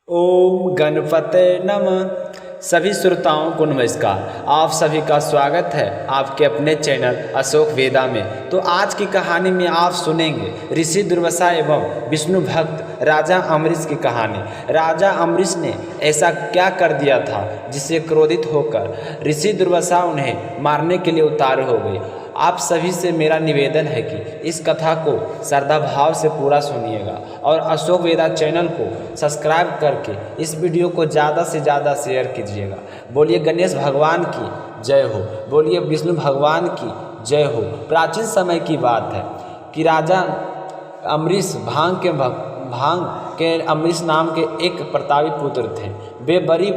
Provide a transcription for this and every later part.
ओम गणपते नमः। सभी श्रोताओं को नमस्कार। आप सभी का स्वागत है आपके अपने चैनल अशोक वेदा में। तो आज की कहानी में आप सुनेंगे ऋषि दुर्वासा एवं विष्णु भक्त राजा अम्बरीश की कहानी। राजा अम्बरीश ने ऐसा क्या कर दिया था जिससे क्रोधित होकर ऋषि दुर्वासा उन्हें मारने के लिए उतार हो गई। आप सभी से मेरा निवेदन है कि इस कथा को श्रद्धा भाव से पूरा सुनिएगा और अशोक वेदा चैनल को सब्सक्राइब करके इस वीडियो को ज़्यादा से ज़्यादा शेयर कीजिएगा। बोलिए गणेश भगवान की जय हो, बोलिए विष्णु भगवान की जय हो। प्राचीन समय की बात है कि राजा अम्बरीश भांग के अम्बरीश नाम के एक प्रतापी पुत्र थे। वे बड़ी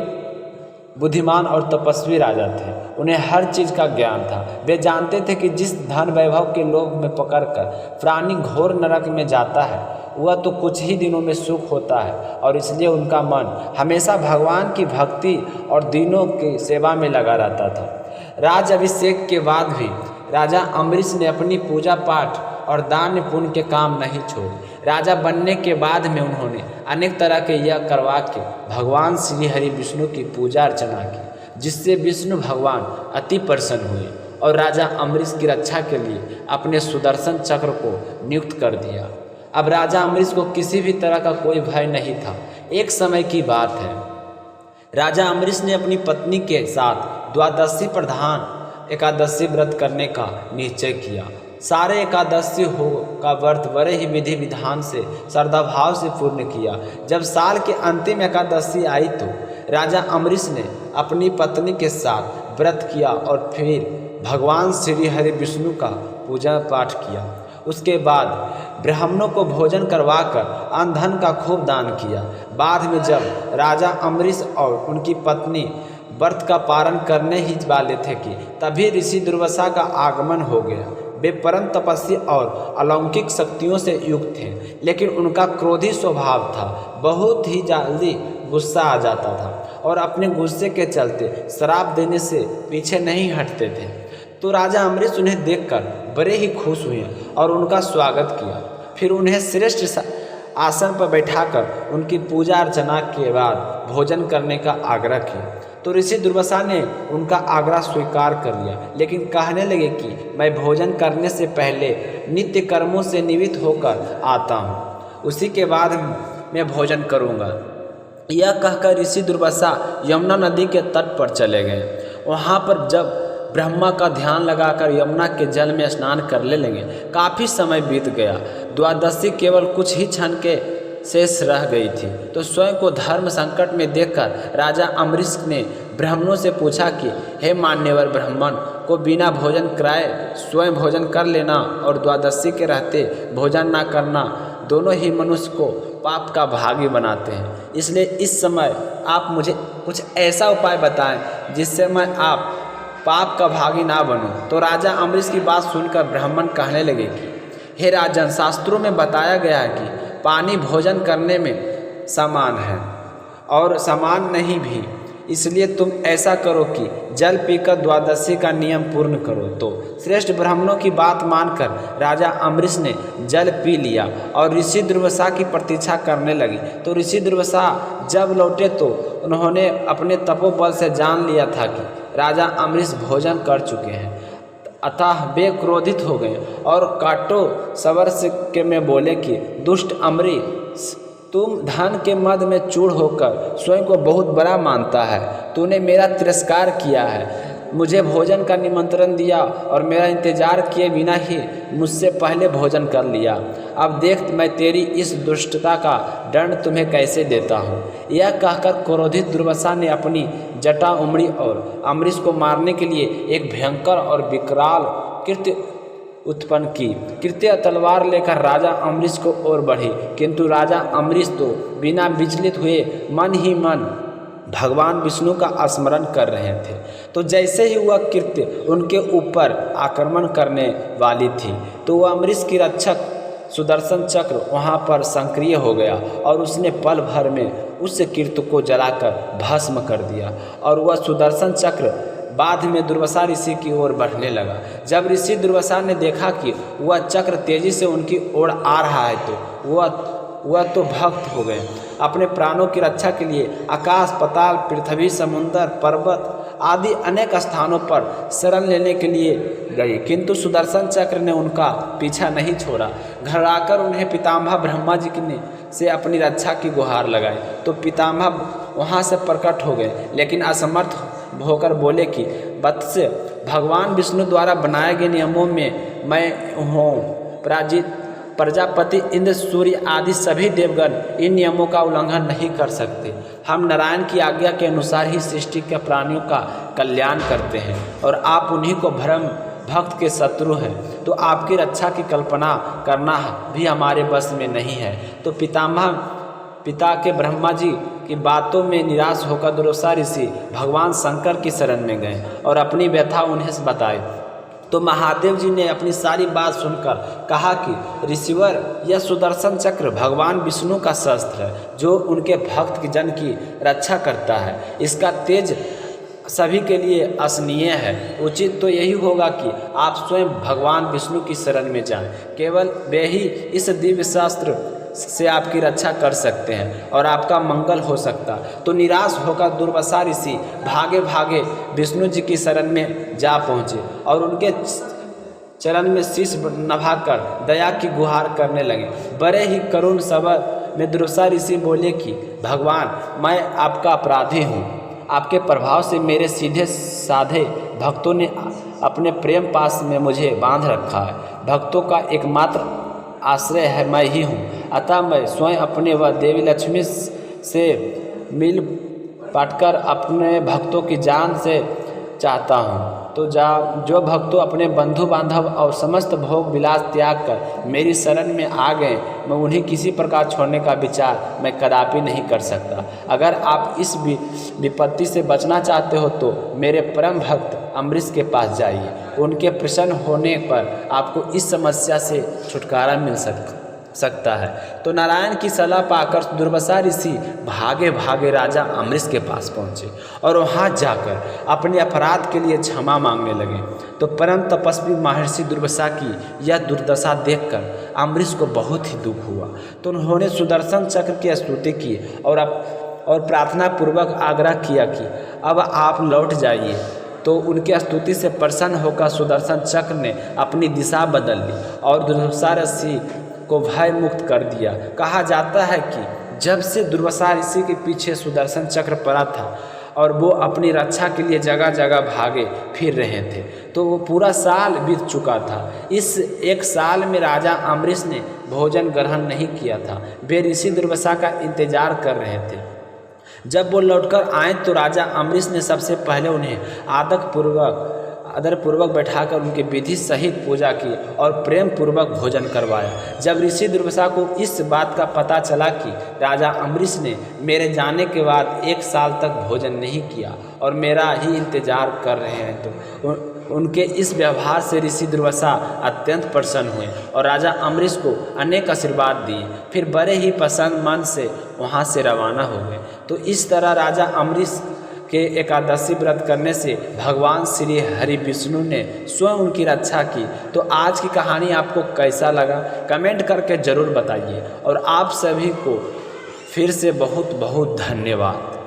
बुद्धिमान और तपस्वी राजा थे। उन्हें हर चीज़ का ज्ञान था। वे जानते थे कि जिस धन वैभव के लोभ में पकड़कर प्राणी घोर नरक में जाता है वह तो कुछ ही दिनों में सुख होता है, और इसलिए उनका मन हमेशा भगवान की भक्ति और दीनों की सेवा में लगा रहता था। राज अभिषेक के बाद भी राजा अम्बरीश ने अपनी पूजा पाठ और दान पुण्य के काम नहीं छोड़े। राजा बनने के बाद में उन्होंने अनेक तरह के यज्ञ करवा के भगवान श्री हरि विष्णु की पूजा अर्चना की, जिससे विष्णु भगवान अति प्रसन्न हुए और राजा अम्बरीश की रक्षा के लिए अपने सुदर्शन चक्र को नियुक्त कर दिया। अब राजा अम्बरीश को किसी भी तरह का कोई भय नहीं था। एक समय की बात है, राजा अम्बरीश ने अपनी पत्नी के साथ द्वादशी प्रधान एकादशी व्रत करने का निश्चय किया। सारे एकादशी का व्रत बड़े ही विधि विधान से श्रद्धा भाव से पूर्ण किया। जब साल के अंतिम एकादशी आई तो राजा अम्बरीश ने अपनी पत्नी के साथ व्रत किया और फिर भगवान श्री हरि विष्णु का पूजा पाठ किया। उसके बाद ब्राह्मणों को भोजन करवाकर अन्न धन का खूब दान किया। बाद में जब राजा अम्बरीश और उनकी पत्नी व्रत का पारण करने ही वाले थे कि तभी ऋषि दुर्वासा का आगमन हो गया। वे परम तपस्वी और अलौकिक शक्तियों से युक्त थे, लेकिन उनका क्रोधी स्वभाव था। बहुत ही जल्दी गुस्सा आ जाता था और अपने गुस्से के चलते श्राप देने से पीछे नहीं हटते थे। तो राजा अम्बरीश उन्हें देखकर बड़े ही खुश हुए और उनका स्वागत किया। फिर उन्हें श्रेष्ठ आसन पर बैठाकर उनकी पूजा अर्चना के बाद भोजन करने का आग्रह किया। तो ऋषि दुर्वासा ने उनका आग्रह स्वीकार कर लिया, लेकिन कहने लगे कि मैं भोजन करने से पहले नित्य कर्मों से निवृत्त होकर आता हूँ, उसी के बाद मैं भोजन करूँगा। यह कहकर ऋषि दुर्वासा यमुना नदी के तट पर चले गए। वहाँ पर जब ब्रह्मा का ध्यान लगाकर यमुना के जल में स्नान करने लगे। काफ़ी समय बीत गया। द्वादशी केवल कुछ ही क्षण के शेष रह गई थी। तो स्वयं को धर्म संकट में देखकर राजा अम्बरीश ने ब्राह्मणों से पूछा कि हे मान्यवर ब्राह्मण को बिना भोजन कराए स्वयं भोजन कर लेना और द्वादशी के रहते भोजन ना करना दोनों ही मनुष्य को पाप का भागी बनाते हैं। इसलिए इस समय आप मुझे कुछ ऐसा उपाय बताएं जिससे मैं आप पाप का भागी ना बनूं। तो राजा अम्बरीश की बात सुनकर ब्राह्मण कहने लगे कि हे राजन, शास्त्रों में बताया गया है कि पानी भोजन करने में समान है और समान नहीं भी, इसलिए तुम ऐसा करो कि जल पीकर द्वादशी का नियम पूर्ण करो। तो श्रेष्ठ ब्राह्मणों की बात मानकर राजा अम्बरीश ने जल पी लिया और ऋषि दुर्वासा की प्रतीक्षा करने लगी। तो ऋषि दुर्वासा जब लौटे तो उन्होंने अपने तपोबल से जान लिया था कि राजा अम्बरीश भोजन कर चुके हैं। अतः वे क्रोधित हो गए और काटो सवर के में बोले कि दुष्ट अम्बरीश, तुम धन के मद में चूर होकर स्वयं को बहुत बड़ा मानता है। तूने मेरा तिरस्कार किया है, मुझे भोजन का निमंत्रण दिया और मेरा इंतजार किए बिना ही मुझसे पहले भोजन कर लिया। अब देख मैं तेरी इस दुष्टता का दंड तुम्हें कैसे देता हूँ। यह कहकर क्रोधित दुर्वासा ने अपनी जटा उमड़ी और अम्बरीश को मारने के लिए एक भयंकर और विकराल कृत्य उत्पन्न की। कृत्य तलवार लेकर राजा अम्बरीश को ओर बढ़ी, किंतु राजा अम्बरीश तो बिना विचलित हुए मन ही मन भगवान विष्णु का स्मरण कर रहे थे। तो जैसे ही वह कृत्य उनके ऊपर आक्रमण करने वाली थी तो वह अम्बरीश की रक्षक सुदर्शन चक्र वहाँ पर सक्रिय हो गया और उसने पल भर में उस कृत्य को जलाकर भस्म कर दिया और वह सुदर्शन चक्र बाद में दुर्वासा ऋषि की ओर बढ़ने लगा। जब ऋषि दुर्वासा ने देखा कि वह चक्र तेजी से उनकी ओर आ रहा है तो वह तो भक्त हो गए अपने प्राणों की रक्षा के लिए आकाश, पाताल, पृथ्वी, समुद्र, पर्वत आदि अनेक स्थानों पर शरण लेने के लिए गए, किंतु सुदर्शन चक्र ने उनका पीछा नहीं छोड़ा। घर आकर उन्हें पितामह ब्रह्मा जी ने से अपनी रक्षा की गुहार लगाई तो पितामह वहाँ से प्रकट हो गए, लेकिन असमर्थ होकर बोले कि वत्स, भगवान विष्णु द्वारा बनाए गए नियमों में मैं हूँ। प्रजापति, इंद्र, सूर्य आदि सभी देवगण इन नियमों का उल्लंघन नहीं कर सकते। हम नारायण की आज्ञा के अनुसार ही सृष्टि के प्राणियों का कल्याण करते हैं और आप उन्हीं को भ्रम भक्त के शत्रु हैं, तो आपकी रक्षा की कल्पना करना भी हमारे बस में नहीं है। तो पिता के ब्रह्मा जी की बातों में निराश होकर दुर्वासा ऋषि भगवान शंकर की शरण में गए और अपनी व्यथा उन्हें बताई। तो महादेव जी ने अपनी सारी बात सुनकर कहा कि ऋषिवर, यह सुदर्शन चक्र भगवान विष्णु का शस्त्र है जो उनके भक्त की जन की रक्षा करता है। इसका तेज सभी के लिए असनीय है। उचित तो यही होगा कि आप स्वयं भगवान विष्णु की शरण में जाएं। केवल वे ही इस दिव्य शास्त्र से आपकी रक्षा कर सकते हैं और आपका मंगल हो सकता। तो निराश होकर दुर्वासा ऋषि भागे भागे विष्णु जी की शरण में जा पहुँचे और उनके चरण में शीश नभाकर दया की गुहार करने लगे। बड़े ही करुण स्वर में दुर्वासा ऋषि बोले कि भगवान, मैं आपका अपराधी हूँ। आपके प्रभाव से मेरे सीधे साधे भक्तों ने अपने प्रेम पास में मुझे बांध रखा है। भक्तों का एकमात्र आश्रय है मैं ही हूँ, अतः मैं स्वयं अपने व देवी लक्ष्मी से मिल पाटकर अपने भक्तों की जान से चाहता हूँ। तो जो भक्तों अपने बंधु बांधव और समस्त भोग विलास त्याग कर मेरी शरण में आ गए, मैं उन्हें किसी प्रकार छोड़ने का विचार मैं कदापि नहीं कर सकता। अगर आप इस विपत्ति से बचना चाहते हो तो मेरे परम भक्त अम्बरीश के पास जाइए। उनके प्रसन्न होने पर आपको इस समस्या से छुटकारा मिल सकता है। तो नारायण की सलाह पाकर दुर्वासा ऋषि भागे भागे राजा अम्बरीश के पास पहुँचे और वहाँ जाकर अपने अपराध के लिए क्षमा मांगने लगे। तो परम तपस्वी महर्षि दुर्वासा की यह दुर्दशा देखकर अम्बरीश को बहुत ही दुख हुआ। तो उन्होंने सुदर्शन चक्र की स्तुति की और प्रार्थना पूर्वक आग्रह किया कि अब आप लौट जाइए। तो उनके स्तुति से प्रसन्न होकर सुदर्शन चक्र ने अपनी दिशा बदल ली और दुर्वासा ऋषि को भय मुक्त कर दिया। कहा जाता है कि जब से दुर्वासा ऋषि के पीछे सुदर्शन चक्र पड़ा था और वो अपनी रक्षा के लिए जगह जगह भागे फिर रहे थे, तो वो पूरा साल बीत चुका था। इस एक साल में राजा अम्बरीश ने भोजन ग्रहण नहीं किया था। वे ऋषि दुर्वासा का इंतजार कर रहे थे। जब वो लौटकर आए तो राजा अम्बरीश ने सबसे पहले उन्हें आदरपूर्वक बैठाकर उनके विधि सहित पूजा की और प्रेम पूर्वक भोजन करवाया। जब ऋषि दुर्वासा को इस बात का पता चला कि राजा अम्बरीश ने मेरे जाने के बाद एक साल तक भोजन नहीं किया और मेरा ही इंतजार कर रहे हैं, तो उनके इस व्यवहार से ऋषि दुर्वासा अत्यंत प्रसन्न हुए और राजा अम्बरीश को अनेक आशीर्वाद दिए। फिर बड़े ही प्रसन्न मन से वहाँ से रवाना हो गए। तो इस तरह राजा अम्बरीश के एकादशी व्रत करने से भगवान श्री हरि विष्णु ने स्वयं उनकी रक्षा की। तो आज की कहानी आपको कैसा लगा कमेंट करके ज़रूर बताइए और आप सभी को फिर से बहुत बहुत धन्यवाद।